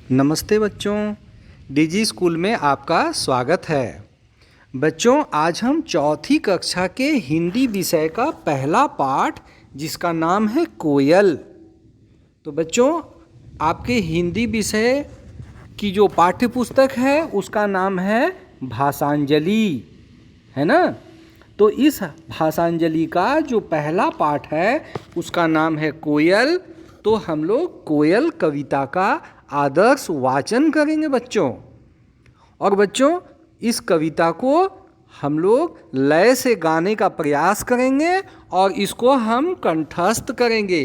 नमस्ते बच्चों, DG school में आपका स्वागत है। बच्चों, आज हम चौथी कक्षा के हिंदी विषय का पहला पाठ जिसका नाम है कोयल। तो बच्चों, आपके हिंदी विषय की जो पाठ्य पुस्तक है उसका नाम है भाषांजलि, है ना। तो इस भाषांजलि का जो पहला पाठ है उसका नाम है कोयल। तो हम लोग कोयल कविता का आदर्श वाचन करेंगे बच्चों। और बच्चों, इस कविता को हम लोग लय से गाने का प्रयास करेंगे और इसको हम कंठस्थ करेंगे।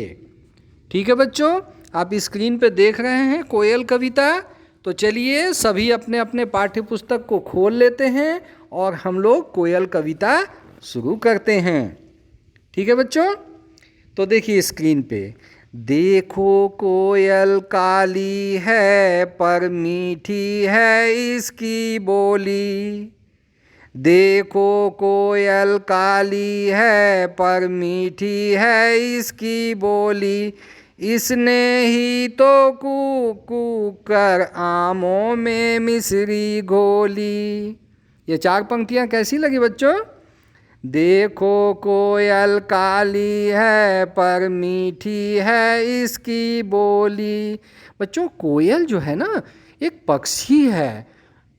ठीक है बच्चों, आप स्क्रीन पे देख रहे हैं कोयल कविता। तो चलिए सभी अपने अपने पाठ्य पुस्तक को खोल लेते हैं और हम लोग कोयल कविता शुरू करते हैं। ठीक है बच्चों, तो देखिए स्क्रीन पे, देखो कोयल काली है पर मीठी है इसकी बोली। देखो कोयल काली है पर मीठी है इसकी बोली। इसने ही तो कू कर आमों में मिश्री घोली। ये चार पंक्तियाँ कैसी लगी बच्चों? देखो कोयल काली है पर मीठी है इसकी बोली। बच्चों, कोयल जो है ना एक पक्षी है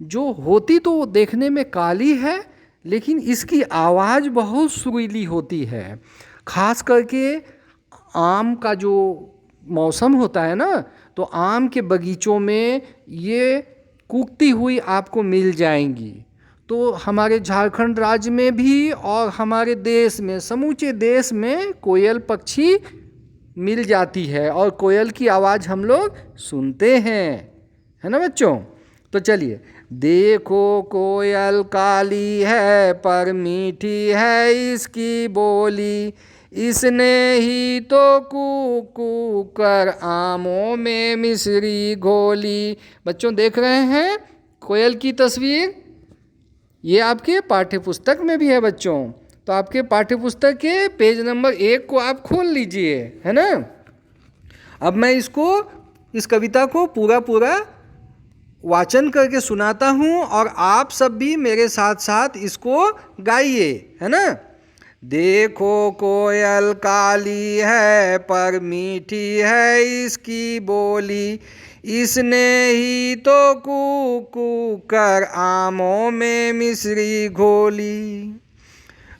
जो होती तो देखने में काली है, लेकिन इसकी आवाज़ बहुत सुरीली होती है। खास करके आम का जो मौसम होता है ना, तो आम के बगीचों में ये कूकती हुई आपको मिल जाएंगी। तो हमारे झारखंड राज्य में भी और हमारे देश में, समूचे देश में कोयल पक्षी मिल जाती है और कोयल की आवाज़ हम लोग सुनते हैं, है ना बच्चों। तो चलिए, देखो कोयल काली है पर मीठी है इसकी बोली। इसने ही तो कू कर आमों में मिश्री घोली। बच्चों देख रहे हैं कोयल की तस्वीर, ये आपके पाठ्य पुस्तक में भी है बच्चों। तो आपके पाठ्य पुस्तक के पेज नंबर 1 को आप खोल लीजिए, है ना। अब मैं इस कविता को पूरा वाचन करके सुनाता हूँ और आप सब भी मेरे साथ साथ इसको गाइए, है ना। देखो कोयल काली है पर मीठी है इसकी बोली। इसने ही तो कू कर आमों में मिश्री घोली।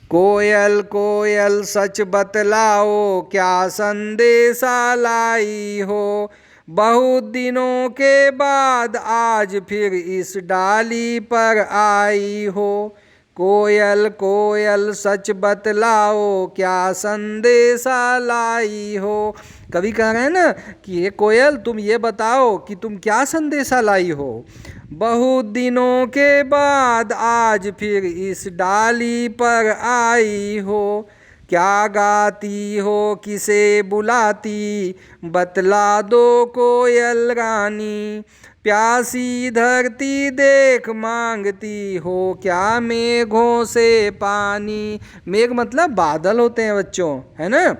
कोयल कोयल सच बतलाओ क्या संदेशा लाई हो। बहुत दिनों के बाद आज फिर इस डाली पर आई हो। कोयल कोयल सच बतलाओ क्या संदेशा लाई हो। कवि कह रहे हैं ना कि ये कोयल तुम ये बताओ कि तुम क्या संदेशा लाई हो। बहुत दिनों के बाद आज फिर इस डाली पर आई हो। क्या गाती हो किसे बुलाती बतला दो कोयल रानी। प्यासी धरती देख मांगती हो क्या मेघों से पानी। मेघ मतलब बादल होते हैं बच्चों, है ना।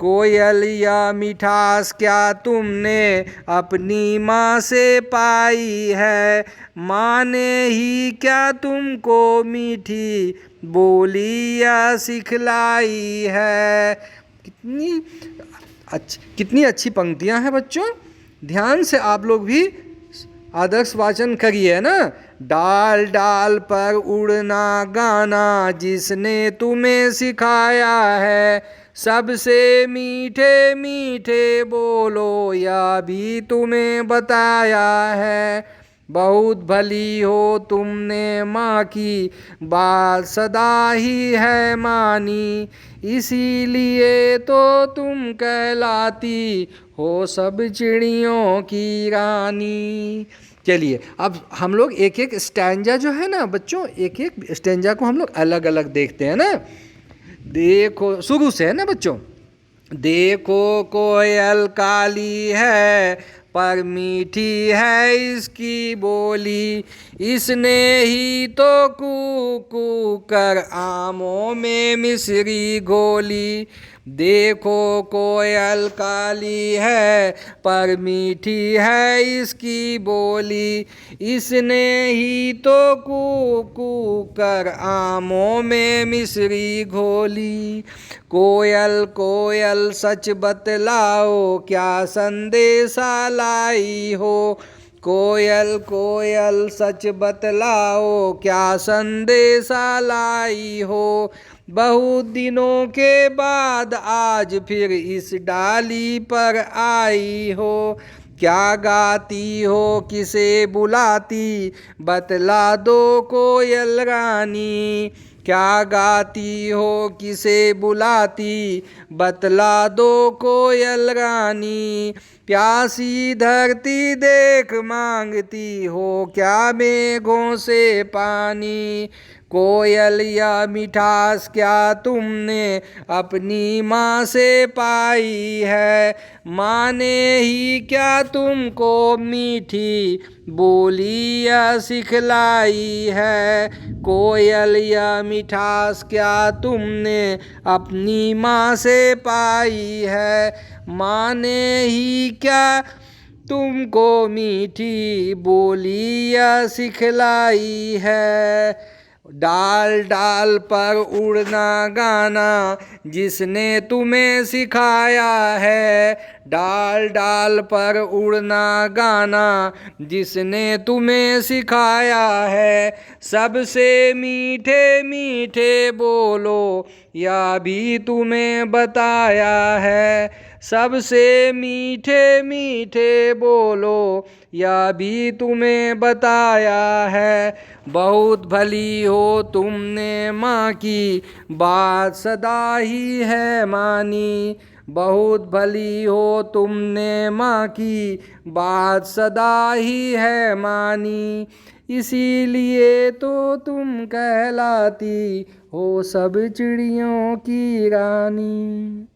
कोयल या मिठास क्या तुमने अपनी माँ से पाई है। माँ ने ही क्या तुमको मीठी बोली या सिखलाई है। कितनी अच्छी पंक्तियाँ हैं बच्चों। ध्यान से आप लोग भी आदर्श वाचन करिए ना। डाल डाल पर उड़ना गाना जिसने तुम्हें सिखाया है। सबसे मीठे मीठे बोलो या भी तुम्हें बताया है। बहुत भली हो तुमने माँ की बात सदा ही है मानी। इसीलिए तो तुम कहलाती हो सब चिड़ियों की रानी। चलिए अब हम लोग एक एक स्टैंजा जो है ना बच्चों, एक एक स्टैंजा को हम लोग अलग अलग देखते हैं ना। देखो शुरू से है ना बच्चों। देखो कोयल काली है पर मीठी है इसकी बोली। इसने ही तो कू कर आमों में मिश्री घोली। देखो कोयल काली है पर मीठी है इसकी बोली, इसने ही तो कू कर आमों में मिश्री घोली। कोयल कोयल सच बतलाओ क्या संदेशा लाई हो, कोयल कोयल सच बतलाओ क्या संदेशा लाई हो। बहुत दिनों के बाद आज फिर इस डाली पर आई हो, क्या गाती हो किसे बुलाती बतला दो कोयल रानी, क्या गाती हो किसे बुलाती बतला दो कोयल रानी। प्यासी धरती देख मांगती हो क्या मेघों से पानी, कोयल या मिठास क्या तुमने अपनी माँ से पाई है, माँ ने ही क्या तुमको मीठी बोली या सिखलाई है। कोयल या मिठास क्या तुमने अपनी माँ से पाई है, माँ ने ही क्या तुमको मीठी बोली या सिखलाई है। डाल डाल पर उड़ना गाना जिसने तुम्हें सिखाया है, डाल डाल पर उड़ना गाना जिसने तुम्हें सिखाया है। सबसे मीठे मीठे बोलो या भी तुम्हें बताया है, सबसे मीठे मीठे बोलो या भी तुम्हें बताया है। बहुत भली हो तुमने माँ की बात सदा ही है मानी, बहुत भली हो तुमने माँ की बात सदा ही है मानी, इसीलिए तो तुम कहलाती हो सब चिड़ियों की रानी।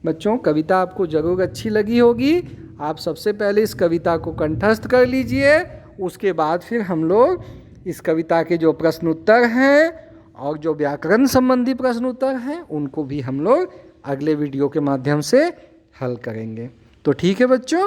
बच्चों, कविता आपको ज़रूर अच्छी लगी होगी। आप सबसे पहले इस कविता को कंठस्थ कर लीजिए, उसके बाद फिर हम लोग इस कविता के जो प्रश्न उत्तर हैं और जो व्याकरण संबंधी प्रश्न उत्तर हैं उनको भी हम लोग अगले वीडियो के माध्यम से हल करेंगे। तो ठीक है बच्चों।